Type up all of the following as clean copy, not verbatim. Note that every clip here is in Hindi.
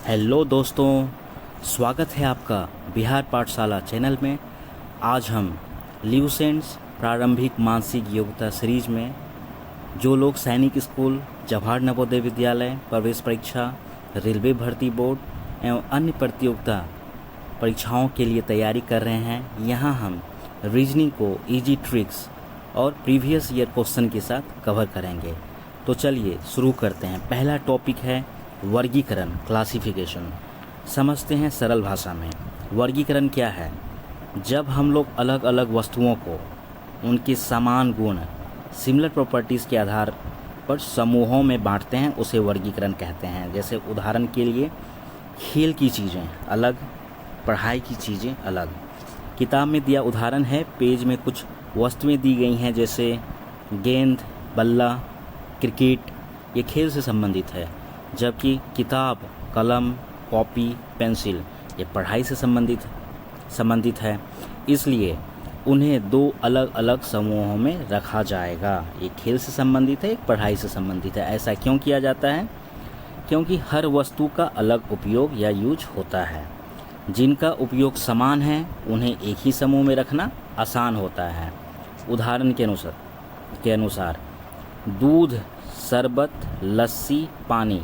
हेलो दोस्तों, स्वागत है आपका बिहार पाठशाला चैनल में। आज हम ल्यूसेंट्स प्रारंभिक मानसिक योग्यता सीरीज में जो लोग सैनिक स्कूल, जवाहर नवोदय विद्यालय, प्रवेश परीक्षा, रेलवे भर्ती बोर्ड एवं अन्य प्रतियोगिता परीक्षाओं के लिए तैयारी कर रहे हैं, यहाँ हम रीजनिंग को इजी ट्रिक्स और प्रीवियस ईयर क्वेश्चन के साथ कवर करेंगे। तो चलिए शुरू करते हैं। पहला टॉपिक है वर्गीकरण, क्लासिफिकेशन। समझते हैं सरल भाषा में। वर्गीकरण क्या है? जब हम लोग अलग अलग वस्तुओं को उनके समान गुण, सिमिलर प्रॉपर्टीज़ के आधार पर समूहों में बांटते हैं, उसे वर्गीकरण कहते हैं। जैसे उदाहरण के लिए खेल की चीज़ें अलग, पढ़ाई की चीज़ें अलग। किताब में दिया उदाहरण है, पेज में कुछ वस्तुएं दी गई हैं जैसे गेंद, बल्ला, क्रिकेट, ये खेल से संबंधित है। जबकि किताब, कलम, कॉपी, पेंसिल ये पढ़ाई से संबंधित है। इसलिए उन्हें दो अलग अलग समूहों में रखा जाएगा। एक खेल से संबंधित है, एक पढ़ाई से संबंधित है। ऐसा क्यों किया जाता है? क्योंकि हर वस्तु का अलग उपयोग या यूज होता है। जिनका उपयोग समान है उन्हें एक ही समूह में रखना आसान होता है। उदाहरण के अनुसार दूध, शरबत, लस्सी, पानी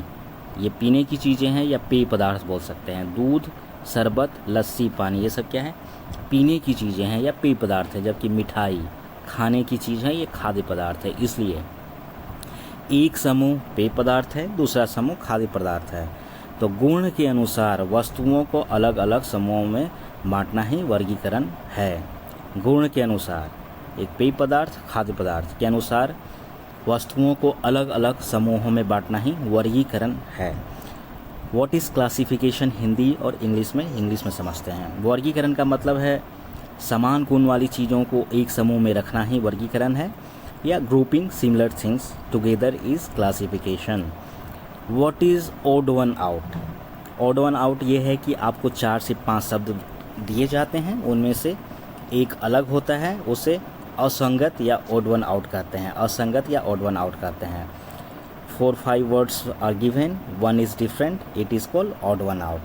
ये पीने की चीज़ें हैं या पेय पदार्थ बोल सकते हैं। दूध, शरबत, लस्सी, पानी ये सब क्या है? पीने की चीज़ें हैं या पेय पदार्थ है। जबकि मिठाई खाने की चीज़ है, ये खाद्य पदार्थ है। इसलिए एक समूह पेय पदार्थ है, दूसरा समूह खाद्य पदार्थ है। तो गुण के अनुसार वस्तुओं को अलग अलग समूहों में बांटना ही वर्गीकरण है। गुण के अनुसार एक पेय पदार्थ, खाद्य पदार्थ के अनुसार वस्तुओं को अलग अलग समूहों में बांटना ही वर्गीकरण है। What is classification? हिंदी और इंग्लिश में समझते हैं। वर्गीकरण का मतलब है समान गुण वाली चीज़ों को एक समूह में रखना ही वर्गीकरण है, या grouping similar things together is classification. What is odd one out? Odd one out ये है कि आपको 4 से 5 शब्द दिए जाते हैं, उनमें से एक अलग होता है, उसे असंगत या ओड वन आउट कहते हैं। असंगत या ओड वन आउट कहते हैं। 4-5 words are given, 1 is different, it is called odd one out.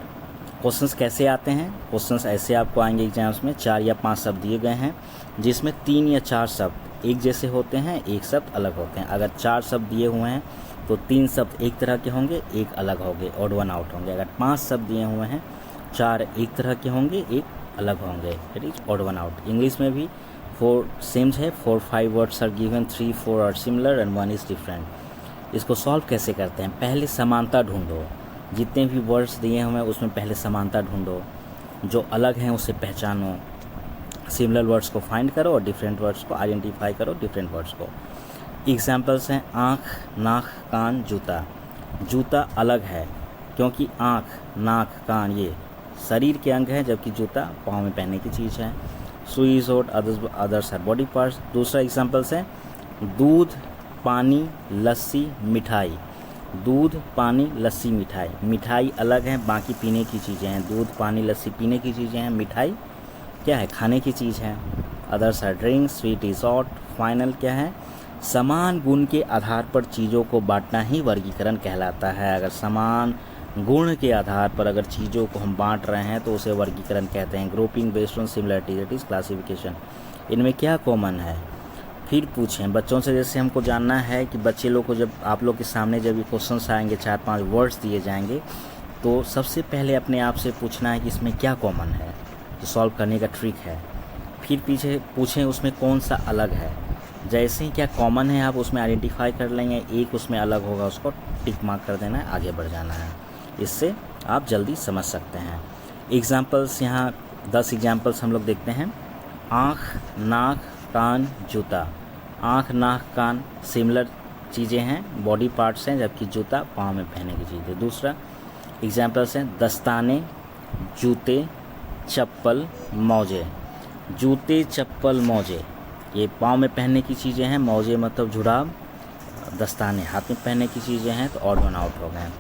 Questions कैसे आते हैं? क्वेश्चंस ऐसे आपको आएंगे एग्जाम्स में। 4 या 5 शब्द दिए गए हैं जिसमें 3 या 4 शब्द एक जैसे होते हैं, एक शब्द अलग होते हैं। अगर 4 शब्द दिए हुए हैं तो 3 शब्द एक तरह के होंगे, एक अलग होंगे, ओड वन आउट होंगे। अगर 5 शब्द दिए हुए हैं, 4 एक तरह के होंगे, एक अलग होंगे, it is odd one out. English में भी 4 सेम्स है, 4-5 words are given, 3-4 are similar and 1 is different. इसको सॉल्व कैसे करते हैं? पहले समानता ढूंढो। जितने भी वर्ड्स दिए हुए हैं उसमें पहले समानता ढूंढो, जो अलग हैं उसे पहचानो, सिमिलर वर्ड्स को फाइंड करो और डिफरेंट वर्ड्स को आइडेंटिफाई करो, डिफरेंट वर्ड्स को। एग्जाम्पल्स हैं आँख, नाक, कान, जूता। जूता अलग है क्योंकि आँख, नाक, कान ये शरीर के अंग हैं, जबकि जूता पाँव में पहनने की चीज़ है। सुई, सोट, अदर्स आर बॉडी पार्ट्स। दूसरा एग्जाम्पल्स है दूध, पानी, लस्सी, मिठाई। दूध, पानी, लस्सी, मिठाई। मिठाई अलग है, बाकी पीने की चीज़ें हैं। दूध, पानी, लस्सी पीने की चीज़ें हैं, मिठाई क्या है? खाने की चीज़ है। Others are drinks, sweet is hot. Final क्या है? समान गुण के आधार पर चीज़ों को बांटना ही वर्गीकरण कहलाता है। अगर समान गुण के आधार पर अगर चीज़ों को हम बांट रहे हैं तो उसे वर्गीकरण कहते हैं। Grouping based on similarity, that is classification. इनमें क्या कॉमन है? फिर पूछें बच्चों से। जैसे हमको जानना है कि बच्चे लोग को जब आप लोग के सामने जब ये क्वेश्चंस आएंगे, 4-5 वर्ड्स दिए जाएंगे, तो सबसे पहले अपने आप से पूछना है कि इसमें क्या कॉमन है, जो सॉल्व करने का ट्रिक है। फिर पीछे पूछें उसमें कौन सा अलग है। जैसे ही क्या कॉमन है आप उसमें आइडेंटिफाई कर लेंगे, एक उसमें अलग होगा, उसको टिक मार्क कर देना है, आगे बढ़ जाना है। इससे आप जल्दी समझ सकते हैं। एग्जाम्पल्स यहाँ 10 एग्जाम्पल्स हम लोग देखते हैं। आँख, नाक, कान, जूता। आँख, नाक, कान सिमिलर चीज़ें हैं, बॉडी पार्ट्स हैं, जबकि जूता पाँव में पहनने की चीज़ है। दूसरा एग्जाम्पल्स हैं दस्ताने, जूते, चप्पल, मोजे। जूते, चप्पल, मोजे ये पाँव में पहनने की चीज़ें हैं। मोजे मतलब जुराब, दस्ताने हाथ में पहनने की चीज़ें हैं, तो ऑड वन आउट हो गए।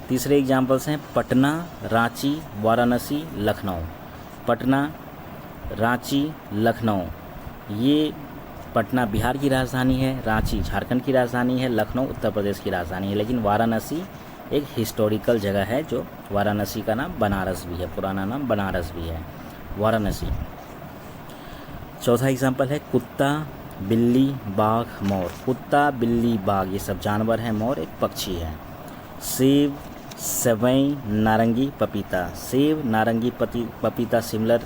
तीसरे एग्जाम्पल्स हैं पटना, रांची, वाराणसी, लखनऊ। पटना, रांची, लखनऊ ये पटना बिहार की राजधानी है, रांची झारखंड की राजधानी है, लखनऊ उत्तर प्रदेश की राजधानी है। लेकिन वाराणसी एक हिस्टोरिकल जगह है जो वाराणसी का नाम बनारस भी है, पुराना नाम बनारस भी है, वाराणसी। चौथा एग्जाम्पल है कुत्ता, बिल्ली, बाघ, मोर। कुत्ता, बिल्ली, बाघ ये सब जानवर हैं, मोर एक पक्षी है। सेब, सेवई, नारंगी, पपीता। सेब, नारंगी, पपीता सिमिलर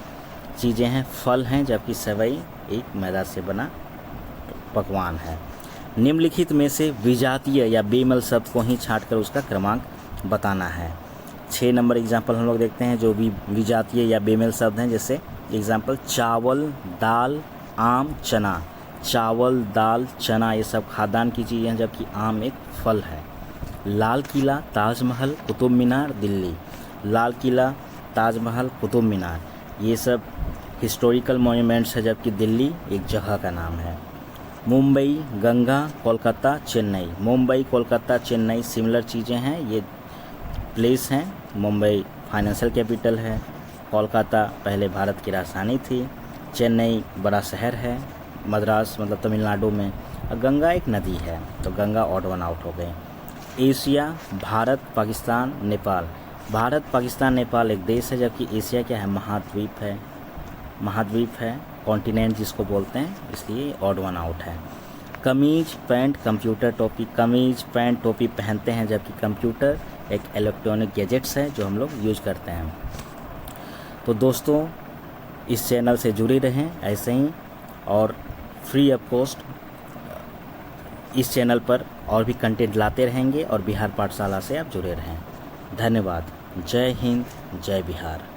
चीज़ें हैं, फल हैं, जबकि सेवई एक मैदा से बना पकवान है। निम्नलिखित में से विजातीय या बेमेल शब्द को ही छांटकर उसका क्रमांक बताना है। 6 नंबर एग्जाम्पल हम लोग देखते हैं जो भी विजातीय या बेमेल शब्द हैं, जैसे एग्जाम्पल चावल, दाल, आम, चना। चावल, दाल, चना ये सब खाद्यान्न की चीज़ें हैं, जबकि आम एक फल है। लाल किला, ताजमहल, कुतुब मीनार, दिल्ली। लाल किला, ताजमहल, कुतुब मीनार ये सब हिस्टोरिकल मॉन्यूमेंट्स है, जबकि दिल्ली एक जगह का नाम है। मुंबई, गंगा, कोलकाता, चेन्नई। मुंबई, कोलकाता, चेन्नई सिमिलर चीज़ें हैं, ये प्लेस हैं। मुंबई फाइनेंशियल कैपिटल है, कोलकाता पहले भारत की राजधानी थी, चेन्नई बड़ा शहर है, मद्रास मतलब तमिलनाडु में, और गंगा एक नदी है, तो गंगा ऑड वन आउट हो गए। एशिया, भारत, पाकिस्तान, नेपाल। भारत, पाकिस्तान, नेपाल एक देश है, जबकि एशिया क्या है, महाद्वीप है, महाद्वीप है, कॉन्टिनेंट जिसको बोलते हैं, इसलिए ऑड वन आउट है। कमीज, पैंट, कंप्यूटर, टोपी। कमीज, पैंट, टोपी पहनते हैं, जबकि कंप्यूटर एक इलेक्ट्रॉनिक गैजेट्स है जो हम लोग यूज करते हैं। तो दोस्तों इस चैनल से जुड़े रहें ऐसे ही, और फ्री ऑफ कॉस्ट इस चैनल पर और भी कंटेंट लाते रहेंगे, और बिहार पाठशाला से आप जुड़े रहें। धन्यवाद। जय हिंद, जय बिहार।